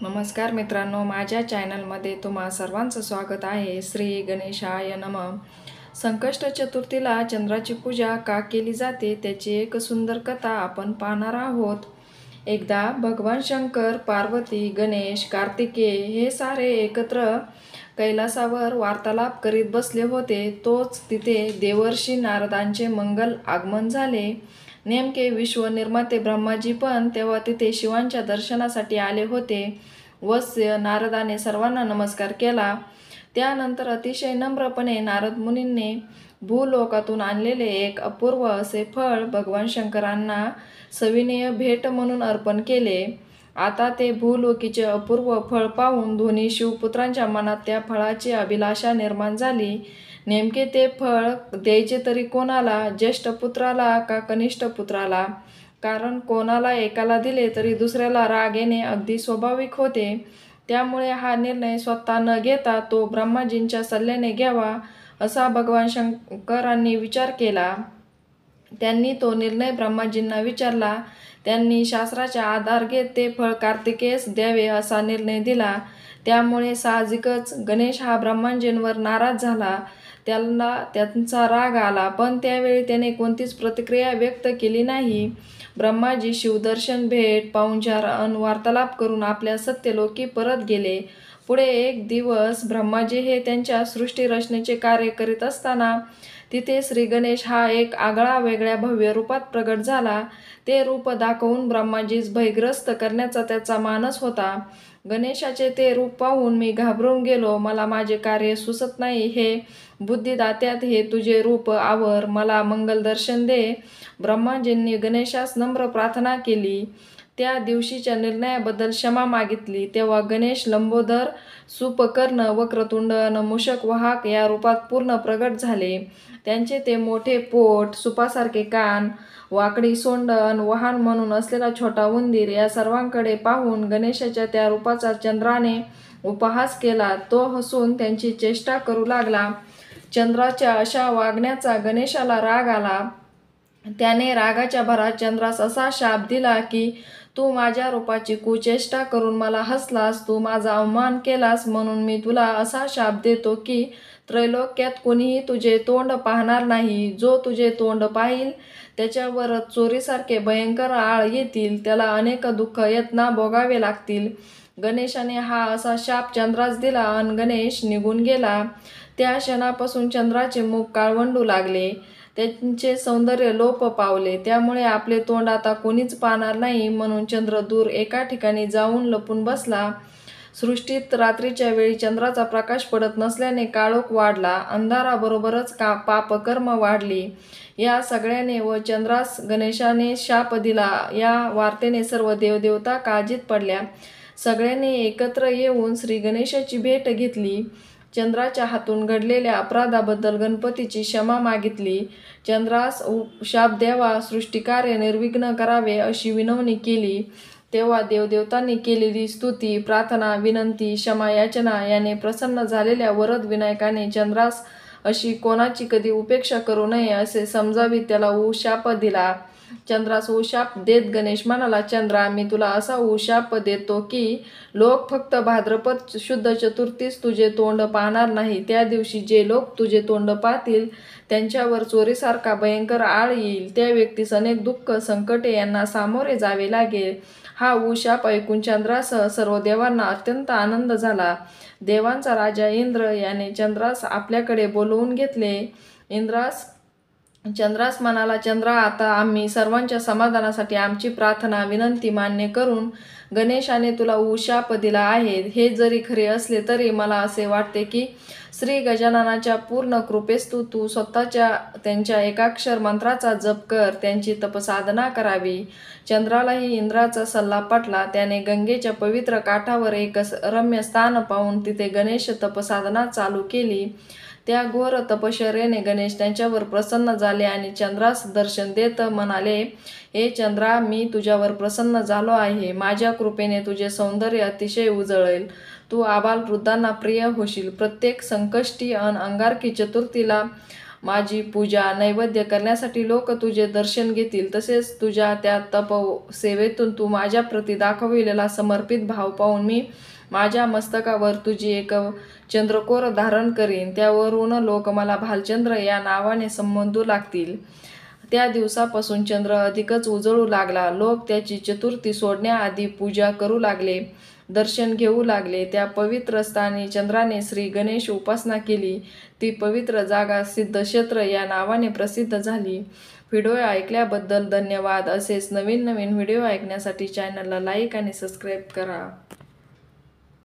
नमस्कार मित्रांनो, माझ्या चॅनलमध्ये तुम्हा सर्वांचं स्वागत आहे. श्री गणेशाय नमः. संकष्ट चतुर्थीला चंद्राची पूजा का केली जाते त्याची एक सुंदर कथा आपण पाहणार आहोत. एकदा भगवान शंकर, पार्वती, गणेश, कार्तिकेय हे सारे एकत्र कैलासावर वार्तालाप करीत बसले होते. तोच तिथे देवर्षी नारदांचे मंगल आगमन झाले. नेमके विश्वनिर्माते ब्रह्माजी पण तेव्हा तिथे शिवांच्या दर्शनासाठी आले होते. वत्स्य नारदाने सर्वांना नमस्कार केला. त्यानंतर अतिशय नम्रपणे नारद मुनींनी भूलोकातून आणलेले एक अपूर्व असे फळ भगवान शंकरांना सविनय भेट म्हणून अर्पण केले. आता ते भूलोकीचे अपूर्व फळ पाहून दोन्ही शिवपुत्रांच्या मनात त्या फळाची अभिलाषा निर्माण झाली. नेमके ते फळ द्यायचे तरी कोणाला, ज्येष्ठ पुत्राला का कनिष्ठ पुत्राला? कारण कोणाला एकाला दिले तरी दुसऱ्याला राग येणे अगदी स्वाभाविक होते. त्यामुळे हा निर्णय स्वतः न घेता तो ब्रह्माजींच्या सल्ल्याने घ्यावा असा भगवान शंकरांनी विचार केला. त्यांनी तो निर्णय ब्रह्माजींना विचारला. त्यांनी शास्त्राचा आधार घेत ते फळ कार्तिकेयस द्यावे असा निर्णय दिला. त्यामुळे साहजिकच गणेश हा ब्रह्माजींवर नाराज झाला. त्याला त्यांचा राग आला, पण त्यावेळी त्याने कोणतीच प्रतिक्रिया व्यक्त केली नाही. ब्रह्माजी शिवदर्शन भेट, पाहुणचार अन वार्तालाप करून आपल्या सत्यलोकी परत गेले. पुढे एक दिवस ब्रह्माजी हे त्यांच्या सृष्टी रचनेचे कार्य करीत असताना तिथे श्री गणेश हा एक आगळा वेगळ्या भव्य रूपात प्रगट झाला. ते रूप दाखवून ब्रह्माजीस भयग्रस्त करण्याचा त्याचा मानस होता. गणेशाचे ते रूप पाहून मी घाबरून गेलो. मला माझे कार्य सुचत नाही. हे बुद्धिदात्यात, हे तुझे रूप आवर, मला मंगल दर्शन दे. ब्रह्माजींनी गणेशास नम्र प्रार्थना केली. त्या दिवशीच्या निर्णयाबद्दल क्षमा मागितली. तेव्हा गणेश लंबोदर, सुपकर्ण, वक्रतुंड अन मूषक वाहक या रूपात पूर्ण प्रगट झाले. त्यांचे ते मोठे पोट, सुपासारखे कान, वाकडी सोंड अन वाहन म्हणून असलेला छोटा उंदीर या सर्वांकडे पाहून गणेशाच्या त्या रूपाचा चंद्राने उपहास केला. तो हसून त्यांची चेष्टा करू लागला. चंद्राच्या अशा वागण्याचा गणेशाला राग आला. त्याने रागाच्या भरात चंद्रास असा शाप दिला की, तू माझ्या रूपाची कुचेष्टा करून मला हसलास, तू माझा अवमान केलास, म्हणून मी तुला असा शाप देतो की त्रैलोक्यात कोणीही तुझे तोंड पाहणार नाही. जो तुझे तोंड पाहिल त्याच्यावर चोरीसारखे भयंकर आळ येतील. त्याला अनेक दुःख यातना भोगावे लागतील. गणेशाने हा असा शाप चंद्रास दिला अन गणेश निघून गेला. त्या क्षणापासून चंद्राचे मुख काळवंडू लागले. त्यांचे सौंदर्य लोप पावले. त्यामुळे आपले तोंड आता कोणीच पाहणार नाही म्हणून चंद्र दूर एका ठिकाणी जाऊन लपून बसला. सृष्टीत रात्रीच्या वेळी चंद्राचा प्रकाश पडत नसल्याने काळोख वाढला. अंधाराबरोबरच पापकर्म वाढली. या सगळ्याने व चंद्रास गणेशाने शाप दिला या वार्तेने सर्व देवदेवता काळजीत पडल्या. सगळ्यांनी एकत्र येऊन श्री गणेशाची भेट घेतली. चंद्राच्या हातून घडलेल्या अपराधाबद्दल गणपतीची क्षमा मागितली. चंद्रास शाप द्यावा, सृष्टिकार्य निर्विघ्न करावे अशी विनवणी केली. तेव्हा देवदेवतांनी केलेली स्तुती, प्रार्थना, विनंती, क्षमा याचना याने प्रसन्न झालेल्या वरद विनायकाने चंद्रास अशी कोणाची कधी उपेक्षा करू नये असे समजावीत त्याला उशाप दिला. चंद्रास उशाप देत गणेश म्हणाला, चंद्रा, मी तुला असा उशाप देतो की लोक फक्त भाद्रपद शुद्ध चतुर्थीस तुझे तोंड पाहणार नाही. त्या दिवशी जे लोक तुझे तोंड पाहतील त्यांच्यावर चोरीसारखा भयंकर आळ येईल. त्या व्यक्तीस अनेक दुःख, संकटे यांना सामोरे जावे लागेल. हा उशाप ऐकून चंद्रासह सर्व देवांना अत्यंत आनंद झाला. देवांचा राजा इंद्र याने चंद्रास आपल्याकडे बोलवून घेतले. चंद्रास म्हणाला, चंद्रा, आता आम्ही सर्वांच्या समाधानासाठी आमची प्रार्थना, विनंती मान्य करून गणेशाने तुला उशाप दिला आहे. हे जरी खरे असले तरी मला असे वाटते की श्री गजाननाच्या पूर्ण कृपेस्तू तू स्वतःच्या त्यांच्या एकाक्षर मंत्राचा जप कर, त्यांची तपसाधना करावी. चंद्रालाही इंद्राचा सल्ला पटला. त्याने गंगेच्या पवित्र काठावर एक रम्य स्थान पाहून तिथे गणेश तपसाधना चालू केली. त्या घोर तपश्चर्येने गणेश त्यांच्यावर प्रसन्न झाले आणि चंद्रास दर्शन देत म्हणाले, हे चंद्रा, मी तुझ्यावर प्रसन्न झालो आहे. माझ्या कृपेने तुझे सौंदर्य अतिशय उजळेल. तू आबालवृद्धांना प्रिय होशील. प्रत्येक संकष्टी अन अंगारकी चतुर्थीला माझी पूजा नैवेद्य करण्यासाठी लोक तुझे दर्शन घेतील, तसेच तुझ्या त्या सेवेतून तू माझ्या प्रती दाखविलेला समर्पित भाव पाहून मी माझ्या मस्तकावर तुझी एक चंद्रकोर धारण करीन, त्यावरून लोक मला भालचंद्र या नावाने संबोधू लागतील. त्या दिवसापासून चंद्र अधिकच उजळू लागला. लोक त्याची चतुर्थी सोडण्याआधी पूजा करू लागले, दर्शन घेऊ लागले. त्या पवित्र स्थानी चंद्राने श्री गणेश उपासना केली. ती पवित्र जागा सिद्धक्षेत्र या नावाने प्रसिद्ध झाली. व्हिडिओ ऐकल्याबद्दल धन्यवाद. असेच नवीन नवीन व्हिडिओ ऐकण्यासाठी चॅनलला लाईक आणि सबस्क्राईब करा.